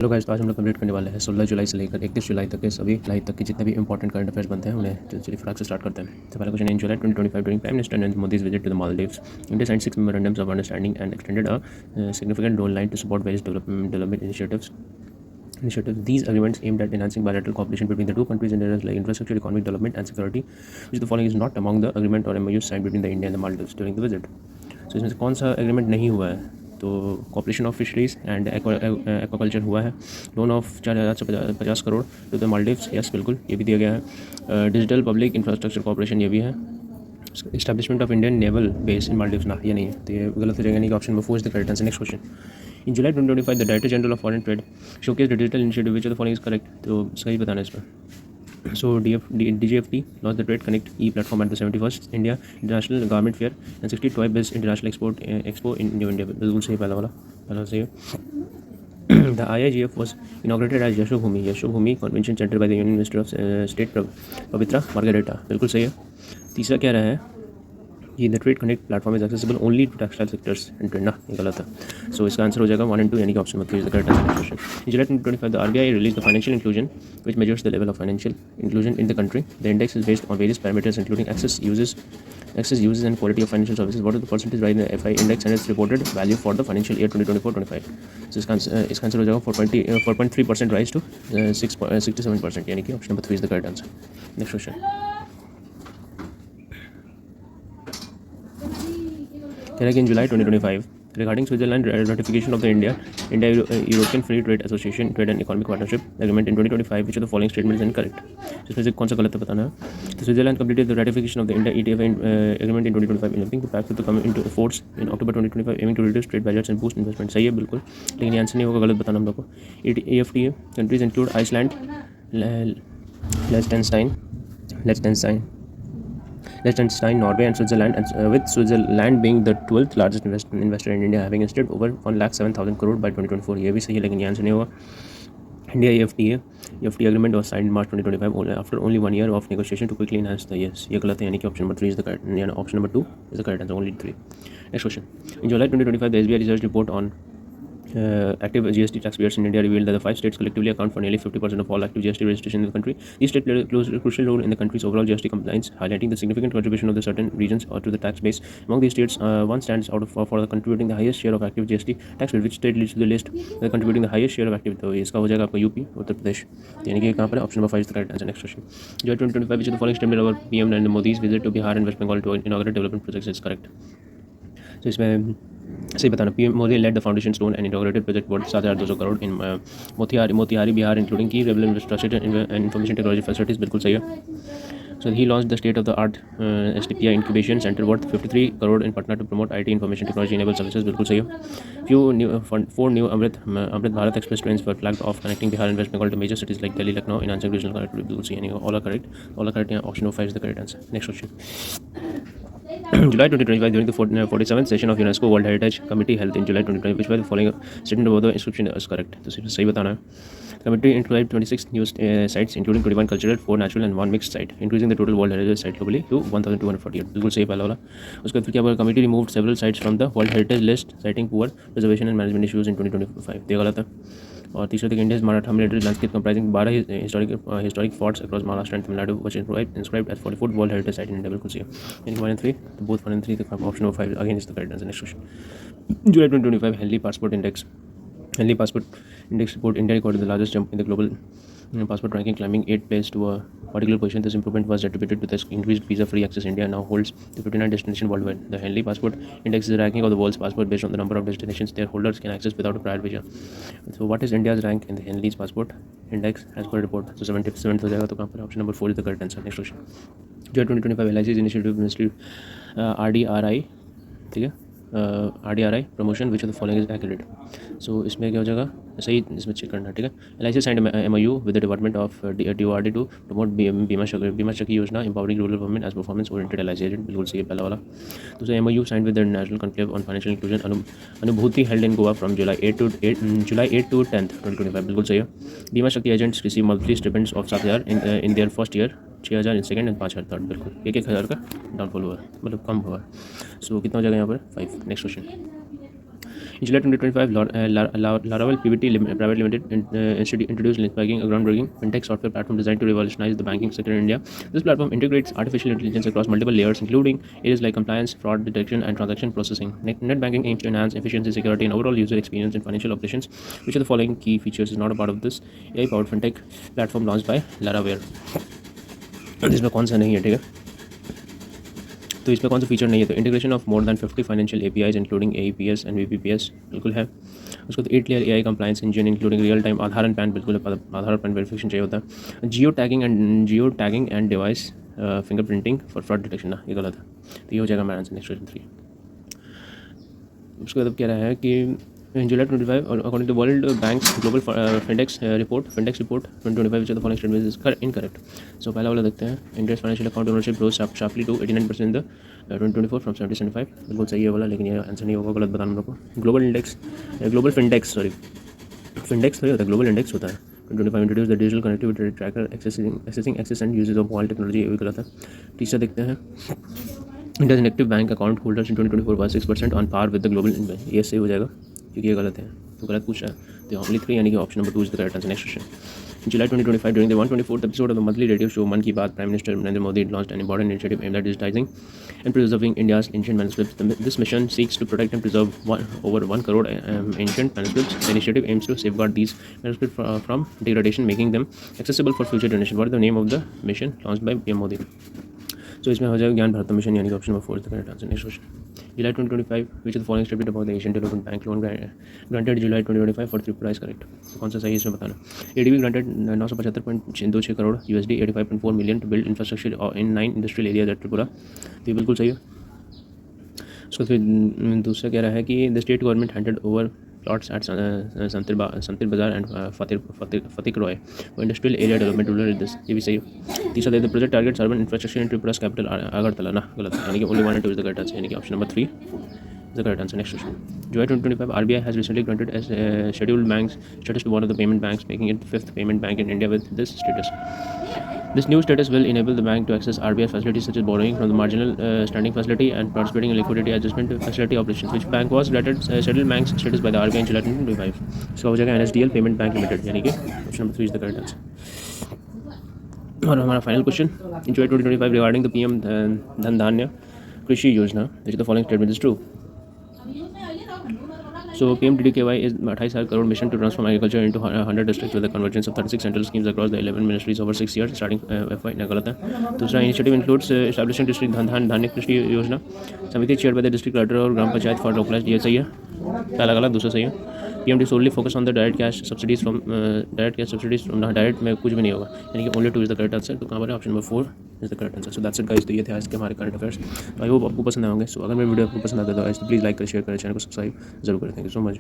Hello guys, तो आज हम लोग कंप्लीट करने वाले हैं 16 जुलाई से लेकर 31 जुलाई तक के सभी जुलाई तक के जितने भी इंपॉर्टेंट करंट अफेयर्स बनते हैं उन्हें चलिए फटाक से स्टार्ट करते हैं। तो पहला question, in July 2025 during prime minister Narendra Modi's visit to the Maldives, India signed 6 memorandums of understanding and extended a significant road line to support various development initiatives. These agreements aimed at enhancing bilateral cooperation between the two countries in areas like infrastructure, economic development, and security, which the following is not among the agreement or MOUs signed between the India and the Maldives during the visit. So इसमें से कौन सा agreement नहीं हुआ है? तो cooperation of fisheries and aquaculture हुआ है। Loan of 4,050 crore to the Maldives, yes बिल्कुल ये भी दिया गया है। डिजिटल पब्लिक इंफ्रास्ट्रक्चर कॉपरेशन ये भी है। Establishment of Indian naval base in Maldives ना, ये नहीं है, तो ये गलत हो जाएगा। नहीं, option number 4 is the correct answer. Next question, in July 2025 the director general of foreign trade showcase the digital initiative which of the following is correct. तो सही बताना है इसमें। So DGFT launched the Trade Connect e-platform at the 71st India International Garment Fair and 62th International Expo in New India. बिल्कुल सही, पहला सही है। The IIGF was inaugurated as Yashobhumi Convention Center by the Union Minister of State Pavitra Margareta. बिल्कुल सही है। तीसरा क्या रहा है? ये the trade connect platform is accessible only to textile sectors and trade ना, ये गलत है। सो इसका आंसर हो जाएगा 1 and 2, यानी कि option number 3 is the correct answer. Question, in July 2025 the RBI release the financial inclusion which measures the level of financial inclusion in the country. The index is based on various parameters including access, uses and quality of financial services. What is the percentage rise in the FI index and its reported value for the financial year 2024-25? So इसका answer हो जाएगा 4.3% rise to 67%, यानी कि option number 3 is the correct answer. Next question, in July 2025, regarding Switzerland ratification of the India-European Free Trade Association Trade and Economic Partnership Agreement in 2025, which of the following statements is incorrect? इसमें से कौन सा गलत है बताना है। तो Switzerland completed the ratification of the India-ETF agreement in 2025, enabling the pact to come into force in October 2025, aiming to reduce trade barriers and boost investment. सही है बिल्कुल, लेकिन ये आंसर नहीं होगा, गलत बताना हम लोग को। EFTA countries include Iceland, Liechtenstein, Norway, and Switzerland, and with Switzerland being the 12th largest investor in India, having invested over 107,000 crore by 2024. ये भी सही है, लेकिन ये आंसर नहीं होगा। India EFTA agreement was signed in March 2025 after only 1 year of negotiation to quickly enhance the yes. ये गलत है, यानी कि option number 3 is the correct, यानी option number 2 is the correct answer, only 3. Next question, in July 2025 the SBI research report on active GST taxpayers in India revealed that the 5 states collectively account for nearly 50% of all active GST registration in the country. These states play a crucial role in the country's overall GST compliance, highlighting the significant contribution of the certain regions or to the tax base. Among these states, one stands out for contributing the highest share of active GST taxpayers. Which state leads to the list contributing the highest share of active? तो इसका हो जाएगा आपका UP, Uttar Pradesh, यानी कि कहाँ पर option number 5 is the correct answer. Next question, जो 2025 which of the following statement about PM Narendra Modi's visit to Bihar and West Bengal to inaugurate development projects is correct? तो इसमें सही बताना, PM Modi laid the foundation stone and inaugurated project worth 7,200 crore in Motihari Bihar, including key rail infrastructure and information technology facilities, बिल्कुल सही है। So he launched the state-of-the-art STPI incubation center worth 53 crore in Patna to promote IT information technology enabled services, बिल्कुल सही है। 4 new Amrit Bharat Express trains were flagged off connecting Bihar and West Bengal to major cities like Delhi, Lucknow, enhancing regional connectivity, बिल्कुल सही है। All are correct, यहाँ option 5 is the correct answer। Next question, July 2025, during the 47th session of UNESCO World Heritage Committee held in July 2025, which were the following statement about the inscription is correct? तो सही बताना है। The committee inscribed 26 new sites, including 21 cultural, 4 natural, and 1 mixed site, increasing the total World Heritage site globally to 1,248. बिल्कुल सही पहला वाला। उसके बाद फिर क्या हुआ? Committee removed several sites from the World Heritage list, citing poor preservation and management issues in 2025. ये गलत है। और तीसरा तक India's Maratha military landscape comprising 12 historic forts across Maharashtra and Tamil Nadu, which inscribed as 44th World Heritage Site in India, बिल्कुल सही है। यानी 1 and 3, तो both 1 and 3 तक option number 5 again is the correct answer. Next question, July 2025 Henley Passport Index report, India recorded the largest jump in the global passport ranking, climbing 8th place to a particular position. This improvement was attributed to the increased visa-free access. India now holds the 59 destination worldwide. The Henley Passport Index is the ranking of the world's passport based on the number of destinations their holders can access without a prior visa. So what is India's rank in the Henley's Passport Index as per report? So 77th हो जाएगा, तो कहाँ पर option number 4 is the correct answer। Next question, जो 2025 LIC's initiative ministry RDRI, ठीक है, RDRI promotion, which of the following is accurate? So इसमें क्या हो जाएगा, सही इसमें चेक करना, ठीक है। LIC signed MOU with the Department of DORD to promote बीमा शक्ति योजना, empowering rural women as performance oriented LIC agent, बिल्कुल सही है पहला वाला। दूसरा, MOU signed with the National Conclave on Financial Inclusion अनुभूति held in Goa from July 8 to 10th 2025, बिल्कुल सही है। बीमा शक्ति agents receive monthly stipends of 7,000 in their first year, 6,000 in second and 5,000 third, बिल्कुल 1,000 का डाउनफॉल हुआ है, मतलब कम हुआ है। सो कितना हो जाएगा यहाँ पर 5। Next question, In July 2025, Laravel PBT Private Limited introduced Linkbagging, a groundbreaking fintech software platform designed to revolutionize the banking sector in India. This platform integrates artificial intelligence across multiple layers, including areas like compliance, fraud detection, and transaction processing. Net banking aims to enhance efficiency, security, and overall user experience in financial operations. Which of the following key features is not a part of this AI-powered fintech platform launched by Laravel? इसमें कौन सा नहीं है, ठीक है? तो इसमें कौन सा फीचर नहीं है? तो integration of more than 50 financial APIs including AEPS and VPPS बिल्कुल है। उसको तो 8 layer AI compliance engine including real time Aadhaar and pan बिल्कुल है, आधार और पैन वेरिफिकेशन चाहिए होता है। Geo tagging and device fingerprinting for fraud detection ना, ये गलत है, तो ये हो जाएगा मेरा आंसर नेक्स्ट क्वेश्चन 3। उसके बाद कह रहा है कि in July 25, according to World Bank's Global Findex report 2025, which of the following statement is incorrect? So पहला वाला देखते हैं, India's financial account ownership rose sharply to 89% in the 2024 from 70-75, बिल्कुल सही है वाला, लेकिन ये आंसर नहीं होगा, गलत बताना मेरे को। ग्लोबल फिंडेक्स थोड़ी होता है, ग्लोबल इंडेक्स होता है। 2025 introduce the digital connectivity tracker accessing access and usage of mobile technology, ये भी गलत है। तीसरा देखते हैं, India's active bank account holders in 2024 was 6% on par with the global, ये सही हो जाएगा क्योंकि ये गलत है, तो गलत पूछ रहा है, तो ओनली 3 यानी कि option number 2 is the correct answer. Next question, in July 2025 during the 124th episode of the monthly radio show Mann Ki Baat, Prime Minister Narendra Modi launched an important initiative aimed at digitizing and preserving India's ancient manuscripts. This mission seeks to protect and preserve over 1 crore ancient manuscripts. The initiative aims to safeguard these manuscripts from degradation, making them accessible for future generation. What is the name of the mission launched by PM Modi? So इसमें हो जाएगा ज्ञान Bharat mission यानी कि option number 4 is the correct answer. Next question, July 2025, which of the following statement about the Asian Development Bank loan granted July 2025 for Tripura is correct? तो कौन सा सही है इसमें बताना। ADB granted 975.26 crore USD 85.4 million to build infrastructure in 9 industrial areas at Tripura, तो ये बिल्कुल सही है। उसको फिर दूसरा कह रहा है कि the state government handed over plots at Santir Bazaar and Fatik Roy for industrial area development rural, this ये भी सही है। तीसरा the project targets urban infrastructure in Tripura's capital Agartala, ना गलत है, यानी कि only 1 and 2 is the correct answer, यानी कि option number 3 is the correct answer। Next question, July 2025, RBI has recently granted as scheduled banks status to one of the payment banks, making it the 5th payment bank in India with this status. This new status will enable the bank to access RBI facilities such as borrowing from the marginal standing facility and participating in liquidity adjustment facility operations. Which bank was granted scheduled bank status by the RBI in July 2025? So हो जाएगा NSDL Payment Bank Limited, यानी कि option number 3 is the correct answer. और हमारा final question, in July 2025 regarding the PM धन धान्य कृषि योजना, which of the following statement is true? So PMDDKY is 28,000 crore mission to transform agriculture into 100 districts with a convergence of 36 central schemes across the 11 ministries over 6 years starting FY, ना गलत है। दूसरा initiative includes establishing district धान्य कृषि योजना समिति chaired by the district collector और ग्राम panchayat for localized, ये सही है। पहला गलत, दूसरा सही है। PMD solely focus on the direct cash subsidies from direct में कुछ भी नहीं होगा, यानी कि only 2 is the correct answer, तो कहाँ पर है? Option number 4 is the correct answer. So that's it guys, तो ये थे आज के हमारे करंट अफेयर्स। तो आई होप आपको पसंद आएंगे। सो अगर मेरी वीडियो आपको पसंद आता है तो प्लीज़ लाइक करें, शेयर करें, चैनल को सब्सक्राइब जरूर करें। Thank you so much.